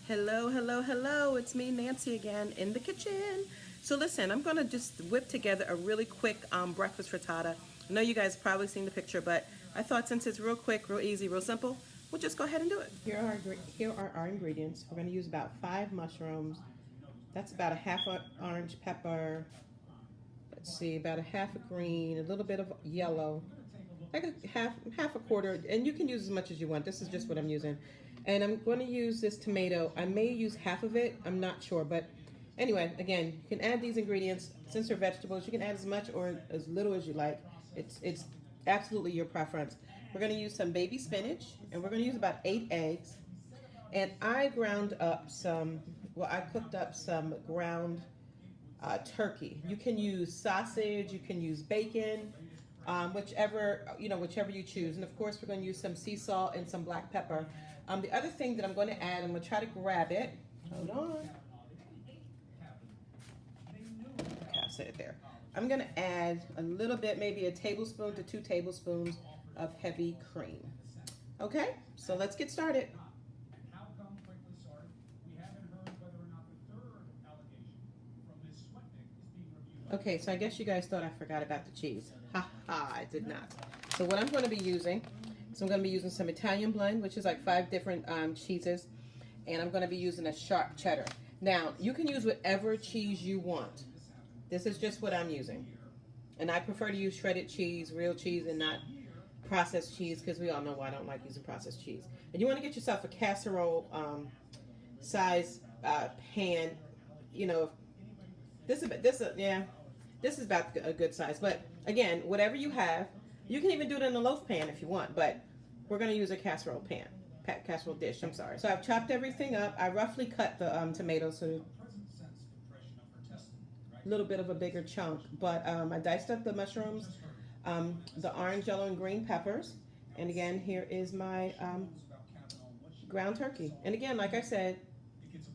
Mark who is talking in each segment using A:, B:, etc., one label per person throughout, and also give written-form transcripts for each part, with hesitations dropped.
A: Hello, hello, hello. It's me, Nancy, again in the kitchen. So, listen, I'm going to just whip together a really quick breakfast frittata. I know you guys probably seen the picture, but I thought since it's real quick, real easy, real simple, we'll just go ahead and do it. Here are our ingredients. We're going to use about 5 mushrooms. That's about a half orange pepper. Let's see, about a half a green, a little bit of yellow, like a half a quarter, and you can use as much as you want. This is just what I'm using. And I'm going to use this tomato. I may use half of it. I'm not sure, but anyway, again, you can add these ingredients. Since they're vegetables, you can add as much or as little as you like. It's absolutely your preference. We're going to use some baby spinach, and we're going to use about 8 eggs. And I ground up some. Well, I cooked up some ground turkey. You can use sausage. You can use bacon. Whichever you choose. And of course, we're going to use some sea salt and some black pepper. The other thing that I'm going to add, I'm going to try to grab it. Hold on. Okay, I'll set it there. I'm going to add a little bit, maybe a tablespoon to 2 tablespoons of heavy cream. Okay, so let's get started. Okay, so I guess you guys thought I forgot about the cheese. Ha ha, I did not. So what I'm going to be using, I'm going to be using some Italian blend, which is like 5 different cheeses, and I'm going to be using a sharp cheddar. Now, you can use whatever cheese you want. This is just what I'm using. And I prefer to use shredded cheese, real cheese, and not processed cheese, because we all know why I don't like using processed cheese. And you want to get yourself a casserole size pan. You know, this is about a good size. But again, whatever you have, you can even do it in a loaf pan if you want. But we're going to use a casserole casserole dish. I'm sorry. So I've chopped everything up. I roughly cut the tomatoes so a little bit of a bigger chunk. But I diced up the mushrooms, the orange, yellow, and green peppers. And again, here is my ground turkey. And again, like I said,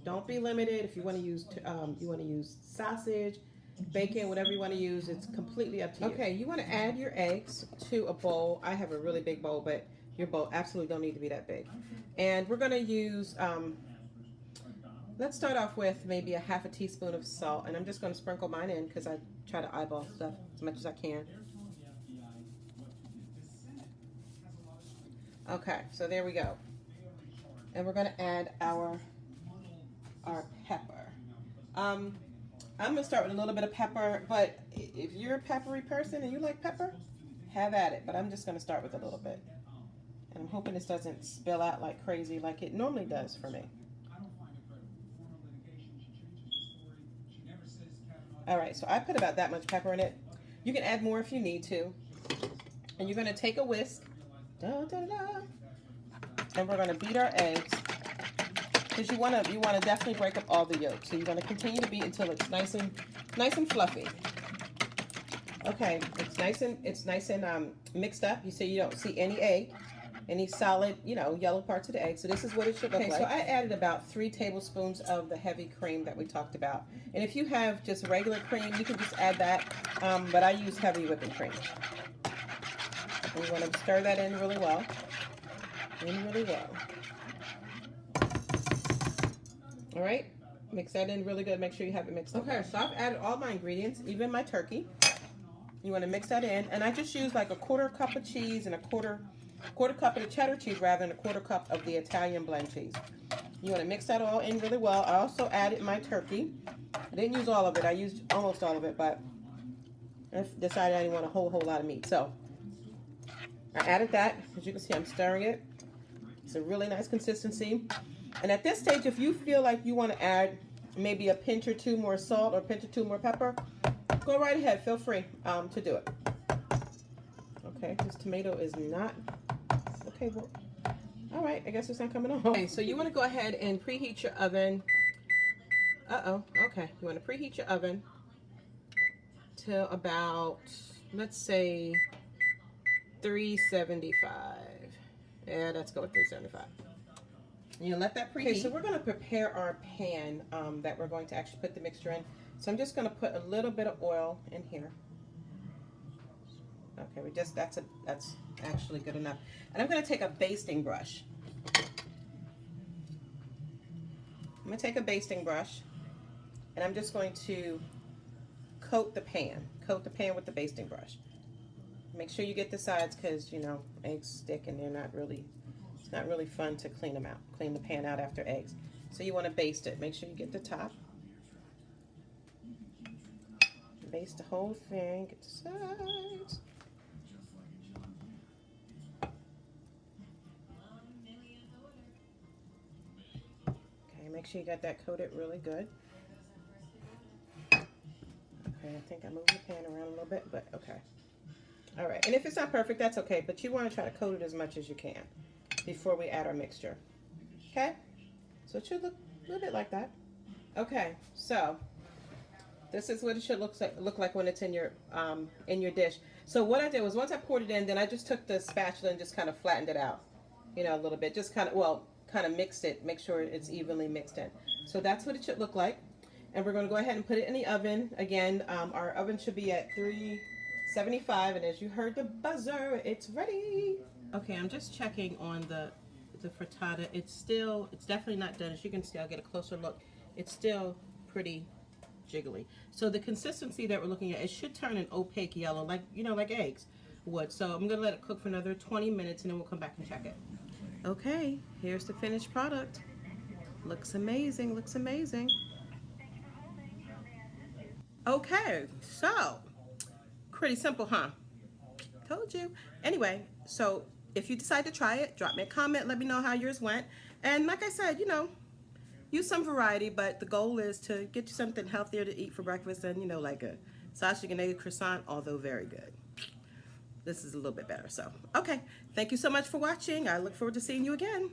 A: don't be limited. If you want to use sausage, bacon, whatever you want to use. It's completely up to you. Okay, you want to add your eggs to a bowl. I have a really big bowl, but your bowl absolutely don't need to be that big. And we're going to use. Let's start off with maybe a half a teaspoon of salt, and I'm just going to sprinkle mine in because I try to eyeball stuff as much as I can. Okay, so there we go. And we're going to add our pepper. I'm going to start with a little bit of pepper, but if you're a peppery person and you like pepper, have at it. But I'm just going to start with a little bit. And I'm hoping this doesn't spill out like crazy like it normally does for me. All right, so I put about that much pepper in it. You can add more if you need to. And you're going to take a whisk. Da, da, da, and we're going to beat our eggs. Because you want to definitely break up all the yolks. So you're going to continue to beat until it's nice and fluffy. Okay, it's nice and mixed up. You see you don't see any solid, yellow parts of the egg. So this is what it should look like. So I added about 3 tablespoons of the heavy cream that we talked about. And if you have just regular cream, you can just add that. But I use heavy whipping cream. And you want to stir that in really well. All right, mix that in really good. Make sure you have it mixed up. Okay, so I've added all my ingredients, even my turkey. You want to mix that in, and I just use like a quarter cup of cheese and a quarter cup of the cheddar cheese rather than a quarter cup of the Italian blend cheese. You want to mix that all in really well. I also added my turkey. I didn't use all of it. I used almost all of it, but I decided I didn't want a whole lot of meat. So I added that. As you can see, I'm stirring it. It's a really nice consistency. And at this stage, if you feel like you want to add maybe a pinch or 2 more salt or a pinch or 2 more pepper, go right ahead. Feel free to do it. Okay, this tomato is not... Okay, well, all right. I guess it's not coming on. Okay, so you want to go ahead and preheat your oven. Okay. You want to preheat your oven till about, let's say, 375. Yeah, let's go with 375. You let that preheat. Okay, so we're going to prepare our pan that we're going to actually put the mixture in. So I'm just going to put a little bit of oil in here. Okay, that's actually good enough. And I'm going to take a basting brush. going to take a basting brush, and I'm just going to coat the pan. Coat the pan with the basting brush. Make sure you get the sides because, you know, eggs stick and they're not really, it's not really fun to clean them out, clean the pan out after eggs. So you want to baste it. Make sure you get the top. Baste the whole thing, get the sides. Okay, make sure you got that coated really good. Okay, I think I moved the pan around a little bit, but okay. All right, and if it's not perfect, that's okay, but you want to try to coat it as much as you can before we add our mixture. Okay, so it should look a little bit like that. Okay, so this is what it should look like when it's in your dish. So what I did was once I poured it in, then I just took the spatula and just kind of flattened it out, you know, a little bit. Just kind of, well, kind of mixed it, make sure it's evenly mixed in. So that's what it should look like. And we're going to go ahead and put it in the oven. Again, our oven should be at 375, and as you heard the buzzer, it's ready. Okay, I'm just checking on the frittata. It's definitely not done. As you can see, I'll get a closer look. It's still pretty jiggly. So the consistency that we're looking at, it should turn an opaque yellow, like, you know, like eggs would. So I'm gonna let it cook for another 20 minutes and then we'll come back and check it. Okay, here's the finished product. Looks amazing, looks amazing. Okay, so pretty simple, huh? Told you. Anyway, so if you decide to try it, drop me a comment, let me know how yours went. And like I said, you know, use some variety, but the goal is to get you something healthier to eat for breakfast than, you know, like a sausage and egg croissant, although very good. This is a little bit better. So, okay. Thank you so much for watching. I look forward to seeing you again.